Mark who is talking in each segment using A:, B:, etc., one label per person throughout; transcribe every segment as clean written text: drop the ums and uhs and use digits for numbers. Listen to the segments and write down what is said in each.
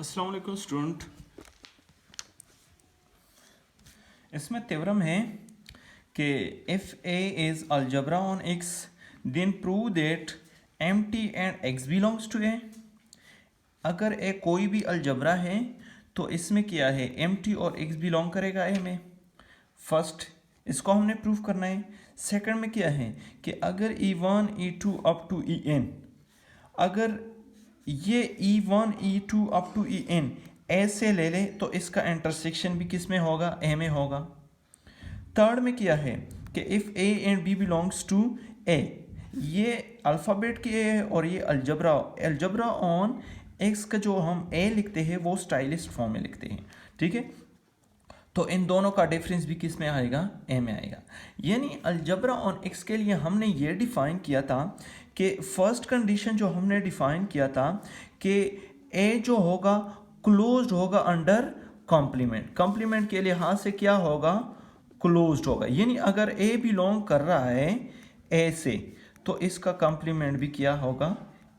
A: अस्सलाम वालेकुम स्टूडेंट। इसमें थ्योरम है कि if A is algebra on X then prove that M T and X belongs to A. अगर ए कोई भी अलजबरा है तो इसमें क्या है, एम टी और एक्स बिलोंग करेगा ए में। फर्स्ट इसको हमने प्रूव करना है। सेकंड में क्या है कि अगर E1 E2 up to En, अगर ये E1 E2 up to En ए से ले ले तो इसका इंटरसेक्शन भी किस में होगा, ए में होगा। थर्ड में क्या है कि if A and B belongs to A, ये अल्फ़ाबेट की ए है और ये अलजबरा ऑन एक्स का जो हम ए लिखते हैं वो स्टाइलिस्ट फॉर्म में लिखते हैं, ठीक है। तो इन दोनों का डिफरेंस भी किस में आएगा, ए में आएगा। यानी अलजबरा ऑन एक्स के लिए हमने ये डिफाइन किया था कि फर्स्ट कंडीशन जो हमने डिफाइन किया था कि ए जो होगा क्लोज्ड होगा अंडर कॉम्प्लीमेंट। कॉम्प्लीमेंट के लिहाज से क्या होगा, क्लोज्ड होगा। यानी अगर ए बिलोंग कर रहा है ए से तो इसका कॉम्प्लीमेंट भी क्या होगा,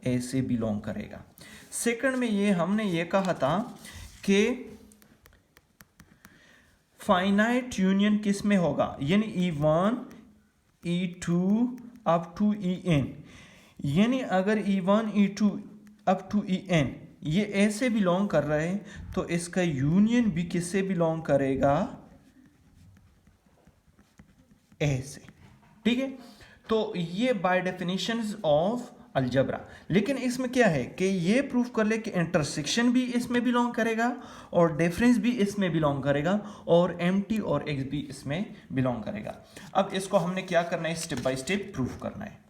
A: ए से बिलोंग करेगा। सेकंड में ये हमने ये कहा था कि फाइनाइट यूनियन किस में होगा, यानी E1 E2 up to En। यानी अगर E1 E2 up to En ये ए से बिलोंग कर रहा है तो इसका यूनियन भी किससे बिलोंग करेगा, ए से, ठीक है। तो ये बाय डेफिनेशन ऑफ अलजबरा। लेकिन इसमें क्या है कि ये प्रूफ कर ले कि इंटरसेक्शन भी इसमें बिलोंग करेगा और डिफरेंस भी इसमें बिलोंग करेगा और एम टी और एक्स भी इसमें बिलोंग करेगा। अब इसको हमने क्या करना है, स्टेप बाय स्टेप प्रूफ करना है।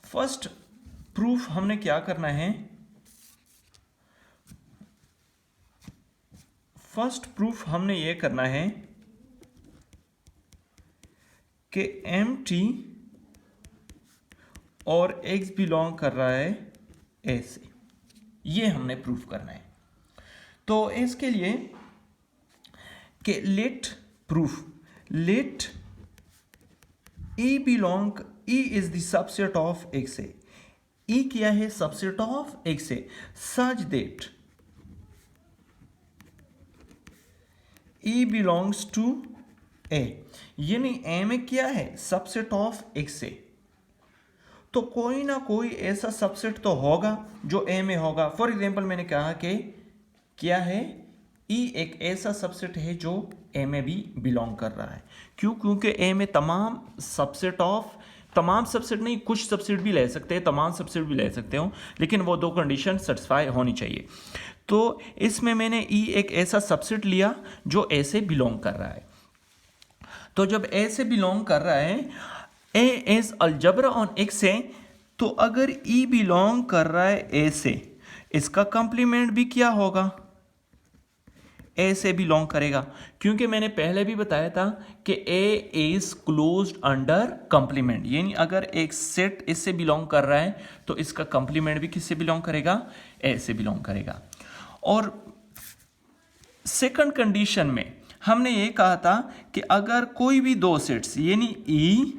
A: फर्स्ट प्रूफ हमने क्या करना है, फर्स्ट प्रूफ हमने ये करना है कि एम टी और एक्स बिलोंग कर रहा है ए से, ये हमने प्रूफ करना है। तो इसके लिए कि let proof, let E belong, E is the subset of X A. E क्या है, subset of X A, such that E belongs to A। यानी A में क्या है, सबसेट ऑफ एक्स से, तो कोई ना कोई ऐसा सबसेट तो होगा जो A में होगा। फॉर एग्जांपल मैंने कहा कि क्या है, E एक ऐसा सबसेट है जो A में भी बिलोंग कर रहा है। क्यों, क्योंकि A में तमाम सबसेट ऑफ, तमाम सबसेट नहीं, कुछ सबसेट भी ले सकते हैं, तमाम सबसेट भी ले सकते हो, लेकिन वो दो कंडीशन सेटिस्फाई होनी चाहिए। तो इसमें मैंने ई एक ऐसा सबसेट लिया जो ए से बिलोंग कर रहा है। तो जब ए से बिलोंग कर रहा है, ए इज अलजबरा ऑन एक्स से, तो अगर ई बिलोंग कर रहा है ए से, इसका कंप्लीमेंट भी क्या होगा, ए से बिलोंग करेगा। क्योंकि मैंने पहले भी बताया था कि ए इज क्लोज्ड अंडर कंप्लीमेंट। यानी अगर एक सेट इससे बिलोंग कर रहा है तो इसका कंप्लीमेंट भी किससे बिलोंग करेगा, ए से बिलोंग करेगा। और सेकंड कंडीशन में हमने ये कहा था कि अगर कोई भी दो सेट्स यानी ई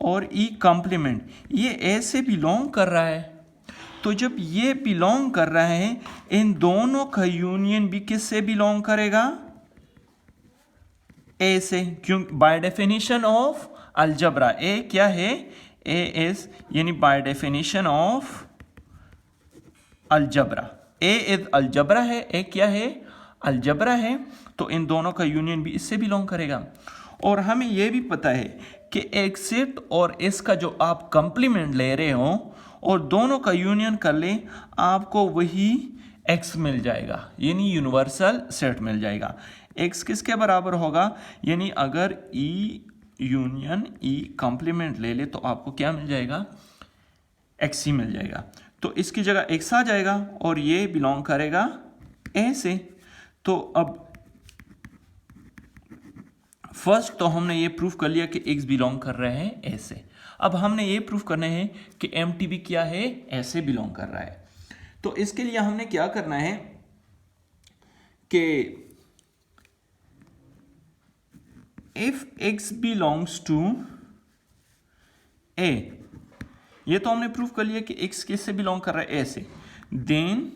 A: और ई कंप्लीमेंट ये ए से बिलोंग कर रहा है, तो जब ये बिलोंग कर रहा है इन दोनों का यूनियन भी किससे बिलोंग करेगा, ए से। क्यों, बाय डेफिनेशन ऑफ अलजबरा ए क्या है, ए इज, यानी by definition of algebra A is algebra है, ए क्या है, अलजबरा है, तो इन दोनों का यूनियन भी इससे बिलोंग करेगा। और हमें यह भी पता है कि एक सेट और इसका जो आप कंप्लीमेंट ले रहे हो और दोनों का यूनियन कर लें, आपको वही एक्स मिल जाएगा, यानी यूनिवर्सल सेट मिल जाएगा। एक्स किसके बराबर होगा, यानी अगर ई यूनियन ई कंप्लीमेंट ले ले तो आपको क्या मिल जाएगा, एक्स ही मिल जाएगा। तो इसकी जगह एक्स आ जाएगा और ये बिलोंग करेगा ए से। तो अब फर्स्ट तो हमने ये प्रूफ कर लिया कि एक्स बिलोंग कर रहे हैं ए से। अब हमने ये प्रूफ करना है कि एम टी भी क्या है, ए से बिलोंग कर रहा है। तो इसके लिए हमने क्या करना है कि if x belongs to a, ये तो हमने प्रूव कर लिया कि x किससे बिलोंग कर रहा है, a से, then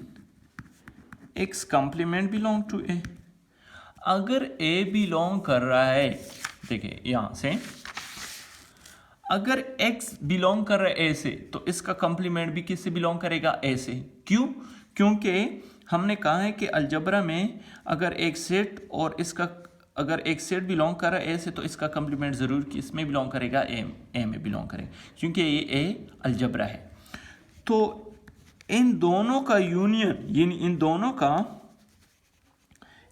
A: x complement belong to a। अगर a बिलोंग कर रहा है, देखिए यहां से अगर x बिलोंग कर रहा है a से तो इसका कंप्लीमेंट भी किससे बिलोंग करेगा, a से। क्यों? क्योंकि हमने कहा है कि अलजबरा में अगर एक सेट और इसका अगर एक सेट बिलोंग कर रहा है a से तो इसका कंप्लीमेंट ज़रूर किस में बिलोंग करेगा, a में बिलोंग करेगा, क्योंकि ये a अलजबरा है। तो इन दोनों का यूनियन, यानी इन दोनों का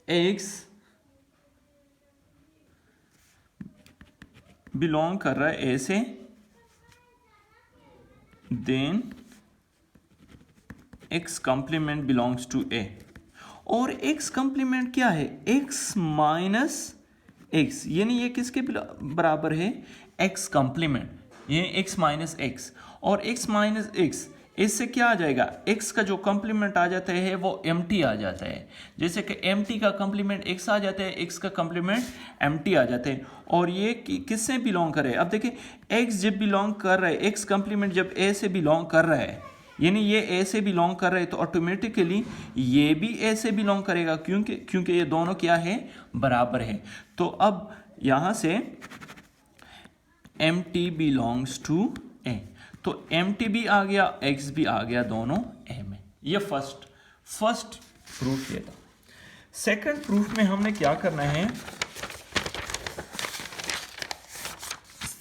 A: x बिलोंग कर रहा है a से, then x complement belongs to a। और x कंप्लीमेंट क्या है, x माइनस x, यानी ये किसके बराबर है, x कंप्लीमेंट, ये x माइनस x। और x माइनस x इससे क्या आ जाएगा, x का जो कंप्लीमेंट आ जाता है वो mt आ जाता है। जैसे कि mt का कंप्लीमेंट x आ जाता है, x का कंप्लीमेंट mt आ जाते हैं। और ये किससे बिलोंग करे, अब देखिए x जब बिलोंग कर रहा है, x कंप्लीमेंट जब a से बिलोंग कर रहा है, यानी ये a से बिलोंग कर रहे हैं, तो ऑटोमेटिकली ये भी a से बिलोंग करेगा, क्योंकि ये दोनों क्या है, बराबर है। तो अब यहां से mt बिलोंग्स टू a, तो mt भी आ गया, x भी आ गया, दोनों a में। ये फर्स्ट प्रूफ ये था। सेकंड प्रूफ में हमने क्या करना है,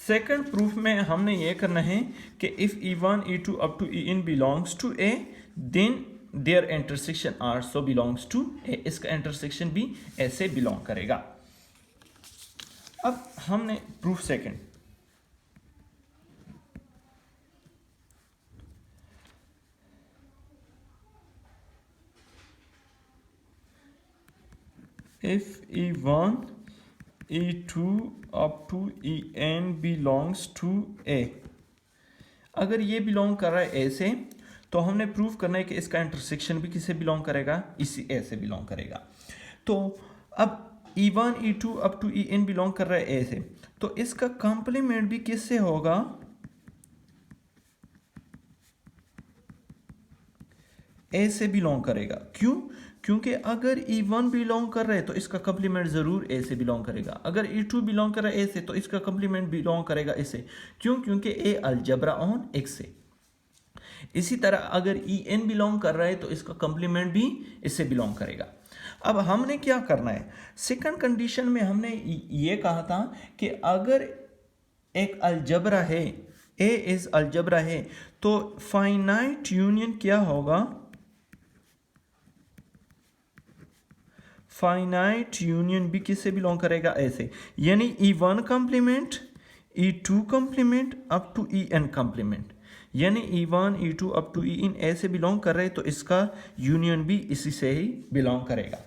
A: सेकंड प्रूफ में हमने ये करना है कि if e1 e2 up to en belongs to a, then their intersection also belongs to a, इसका इंटरसेक्शन भी a से बिलोंग करेगा। अब हमने proof second, if e1 e2 up to en belongs to a, अगर ये बिलोंग कर रहा है a से, तो हमने प्रूव करना है कि इसका इंटरसेक्शन भी किससे बिलोंग करेगा, इसी a से बिलोंग करेगा। तो अब e1 e2 up to en belong कर रहा है a से, तो इसका कंप्लीमेंट भी किससे होगा, a से बिलोंग करेगा। क्यों? क्योंकि अगर e1 बिलोंग कर रहा है तो इसका कंप्लीमेंट जरूर a से बिलोंग करेगा, अगर e2 बिलोंग कर रहा है a से तो इसका कंप्लीमेंट बिलोंग करेगा a से। क्यों? क्योंकि a अलजबरा ऑन x से। इसी तरह अगर en बिलोंग कर रहा है तो इसका कंप्लीमेंट भी इससे बिलोंग करेगा। अब हमने क्या करना है, सेकंड कंडीशन में हमने ये कहा था कि अगर एक अलजबरा है, a इज अलजबरा है, तो फाइनाइट यूनियन क्या होगा, फाइनाइट यूनियन भी किससे बिलोंग करेगा, a से। यानी e1 complement e2 complement up to en complement, यानी e1 e2 up to en a से बिलोंग कर रहे, तो इसका यूनियन भी इसी से ही बिलोंग करेगा।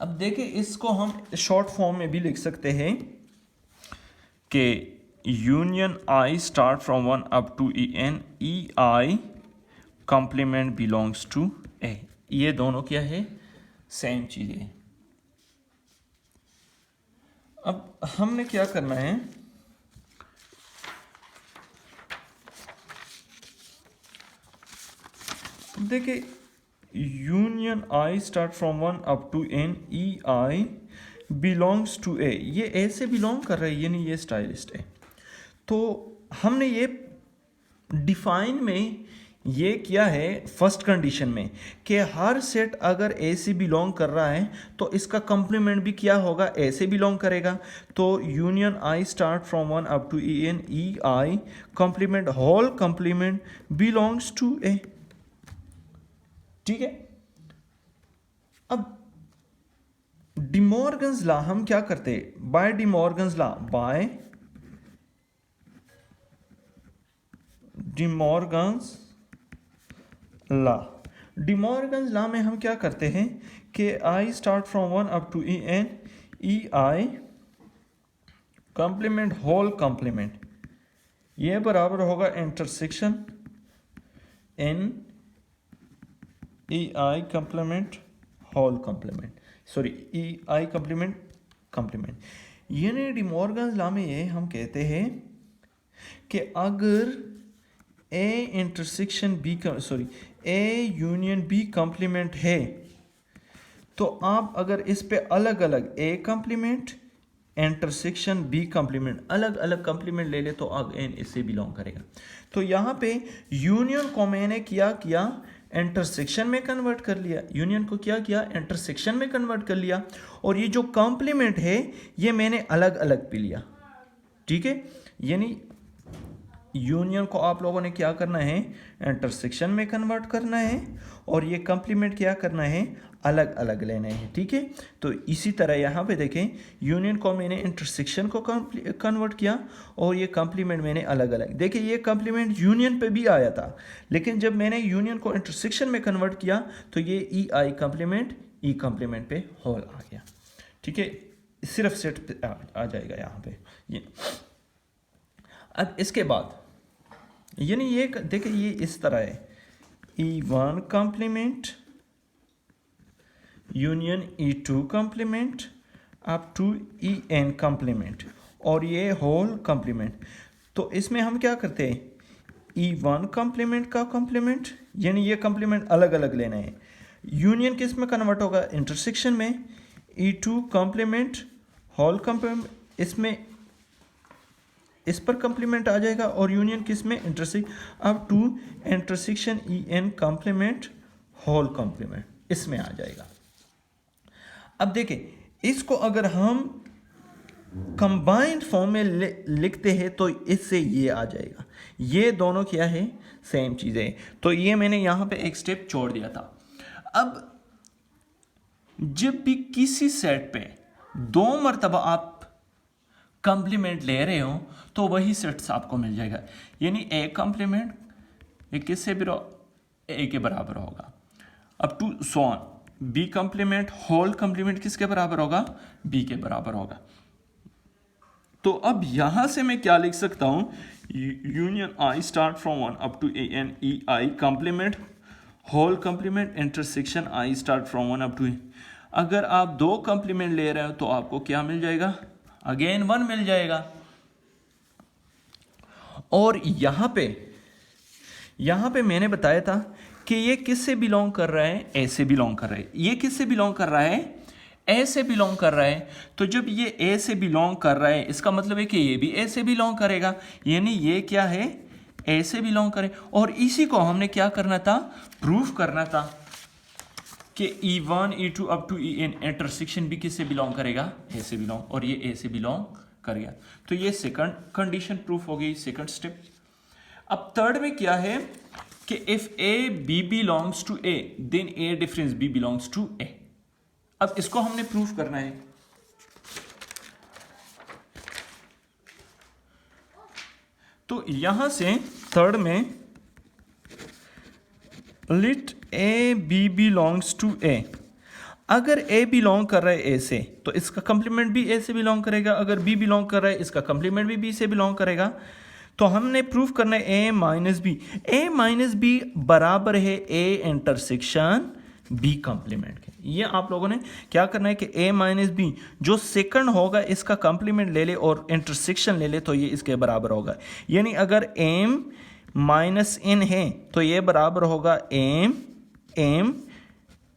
A: अब देखिए इसको हम शॉर्ट फॉर्म में भी लिख सकते हैं कि union i start from 1 up to en ei complement belongs to a। ये दोनों क्या है, सेम चीजें। अब हमने क्या करना है, देखिए union i start from 1 up to n ei belongs to a, ये a से बिलोंग कर रहा है, यानी ये स्टाइलिस्ट है। तो हमने ये डिफाइन में ये किया है फर्स्ट कंडीशन में कि हर सेट अगर a से बिलोंग कर रहा है तो इसका कंप्लीमेंट भी क्या होगा, a से बिलोंग करेगा। तो union i start from 1 up to en ei complement whole complement belongs to a, ठीक है। अब डिमॉर्गन्स लॉ हम क्या करते हैं, by De Morgan's law, by De Morgan's law, De Morgan's law में हम क्या करते हैं कि i start from 1 up to en ei complement whole complement, ये बराबर होगा intersection n ei complement whole complement, sorry ei complement complement. यानी डिमॉर्गन्स लॉ में ये हम कहते हैं कि अगर A intersection B sorry A union B complement है तो आप अगर इस पे अलग अलग A complement intersection B complement अलग अलग कॉम्प्लीमेंट ले ले तो अगेन इससे बिलोंग करेगा। तो यहाँ पे यूनियन को मैंने किया इंटरसेक्शन में कन्वर्ट कर लिया, यूनियन को क्या किया इंटरसेक्शन में कन्वर्ट कर लिया, और ये जो कॉम्प्लीमेंट है ये मैंने अलग अलग पे लिया। ठीक है, यानी यूनियन को आप लोगों ने क्या करना है इंटरसेक्शन में कन्वर्ट करना है और ये कॉम्प्लीमेंट क्या करना है अलग अलग लेना है। ठीक है, तो इसी तरह यहाँ पे देखें यूनियन को मैंने इंटरसेक्शन को कन्वर्ट किया और ये कॉम्प्लीमेंट मैंने अलग अलग। देखिए ये कॉम्प्लीमेंट यूनियन पे भी आया था, लेकिन जब मैंने यूनियन को इंटरसेक्शन में कन्वर्ट किया तो ये ई आई कॉम्प्लीमेंट ई कॉम्प्लीमेंट पे होल आ गया। ठीक है, सिर्फ सेट पे आ जाएगा यहाँ पे ये। अब इसके बाद यानी ये देखिए ये इस तरह है E1 complement union E2 complement up to En complement और ये होल कॉम्प्लीमेंट। तो इसमें हम क्या करते हैं E1 कॉम्प्लीमेंट का कॉम्प्लीमेंट यानी ये कॉम्प्लीमेंट अलग अलग लेना है, यूनियन किस में कन्वर्ट होगा इंटरसेक्शन में, E2 कॉम्प्लीमेंट होल कॉम्प्लीमेंट इसमें इस पर कॉम्प्लीमेंट आ जाएगा और यूनियन किस में इंटरसेक्ट अब to intersection En complement whole complement इसमें आ जाएगा। अब देखें इसको अगर हम कंबाइंड फॉर्म में लिखते हैं तो इससे ये आ जाएगा, ये दोनों क्या है सेम चीज़ें। तो ये मैंने यहाँ पे एक स्टेप छोड़ दिया था। अब जब भी किसी सेट पे दो मरतबा आप कॉम्प्लीमेंट ले रहे हो तो वही सेट्स आपको मिल जाएगा, यानी ए कॉम्प्लीमेंट ये किससे भी ए के बराबर होगा अब to so on, B complement whole complement किसके बराबर होगा बी के बराबर होगा। तो अब यहां से मैं क्या लिख सकता हूं union i start from one up to En E i complement whole complement intersection i start from one up to. अगर आप दो कॉम्प्लीमेंट ले रहे हो तो आपको क्या मिल जाएगा अगेन 1 मिल जाएगा। और यहां पे मैंने बताया था कि ये किससे बिलोंग कर रहा है ए से बिलोंग कर रहा है, ये किससे बिलोंग कर रहा है ए से बिलोंग कर रहा है। तो जब ये ए से बिलोंग कर रहा है इसका मतलब है कि ये भी ए से बिलोंग करेगा, यानी ये क्या है ए से बिलोंग करे। और इसी को हमने क्या करना था प्रूफ करना था कि E1 E2 up to En intersection भी किससे बिलोंग करेगा ए से बिलोंग, और ये ए से बिलोंग करेगा। तो ये सेकंड कंडीशन प्रूफ हो गई, सेकंड स्टेप। अब थर्ड में क्या है कि if A B belongs to A then A difference B belongs to A. अब इसको हमने प्रूफ करना है। तो यहां से थर्ड में let A B belongs to A, अगर ए बिलोंग कर रहा है ए से तो इसका कंप्लीमेंट भी ए से बिलोंग करेगा, अगर बी बिलोंग कर रहा है इसका कंप्लीमेंट भी बी से बिलोंग करेगा। तो हमने प्रूफ करना है ए माइनस बी बराबर है ए इंटरसेक्शन बी कंप्लीमेंट के। ये आप लोगों ने क्या करना है कि ए माइनस बी जो सेकंड होगा इसका कंप्लीमेंट ले ले और इंटरसेक्शन ले ले तो ये इसके बराबर होगा। यानी अगर एम माइनस एन है तो ये बराबर होगा एम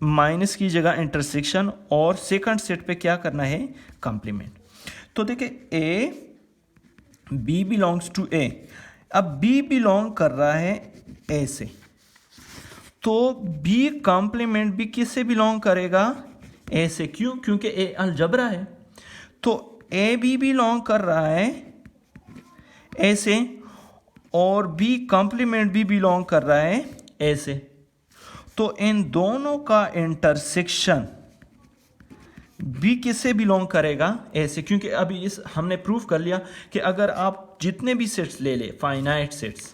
A: माइनस की जगह इंटरसेक्शन और सेकंड सेट पे क्या करना है कंप्लीमेंट। तो देखिए ए बी बिलोंग्स टू ए, अब बी बिलोंग कर रहा है ए से तो बी कंप्लीमेंट भी किससे बिलोंग करेगा ए से, क्यों क्योंकि ए अलजबरा है। तो ए बी बिलोंग कर रहा है ए से और बी कंप्लीमेंट भी बिलोंग कर रहा है ए से। तो इन दोनों का इंटरसेक्शन बी किससे बिलोंग करेगा ए से, क्योंकि अभी इस हमने प्रूफ कर लिया कि अगर आप जितने भी सेट्स ले ले फाइनाइट सेट्स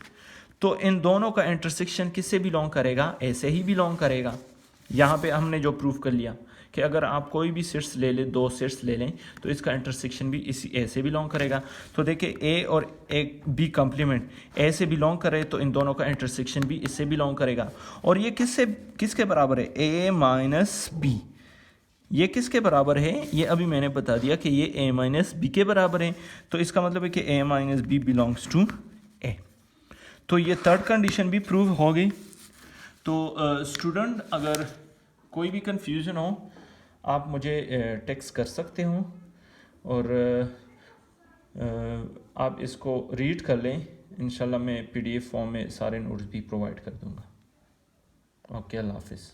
A: तो इन दोनों का इंटरसेक्शन किससे बिलोंग करेगा ए से ही बिलोंग करेगा। यहाँ पे हमने जो प्रूफ कर लिया कि अगर आप कोई भी सेट्स ले लें, दो सेट्स ले लें तो इसका इंटरसेक्शन भी इसी ए से बिलोंग करेगा। तो देखिए ए और एक बी कंप्लीमेंट ए से बिलोंग करे तो इन दोनों का इंटरसेक्शन भी इससे बिलोंग करेगा। और ये किसके बराबर है ए माइनस बी, ये किसके बराबर है, ये अभी मैंने बता दिया कि ये a माइनस बी के बराबर है, तो इसका मतलब है कि a minus B belongs to a। तो ये थर्ड कंडीशन भी प्रूव हो गई। तो स्टूडेंट अगर कोई भी कंफ्यूजन हो आप मुझे टेक्स्ट कर सकते हो और आप इसको रीड कर लें। इंशाल्लाह मैं PDF फॉर्म में सारे नोट्स भी प्रोवाइड कर दूंगा। ओके, अल्लाह हाफिज़।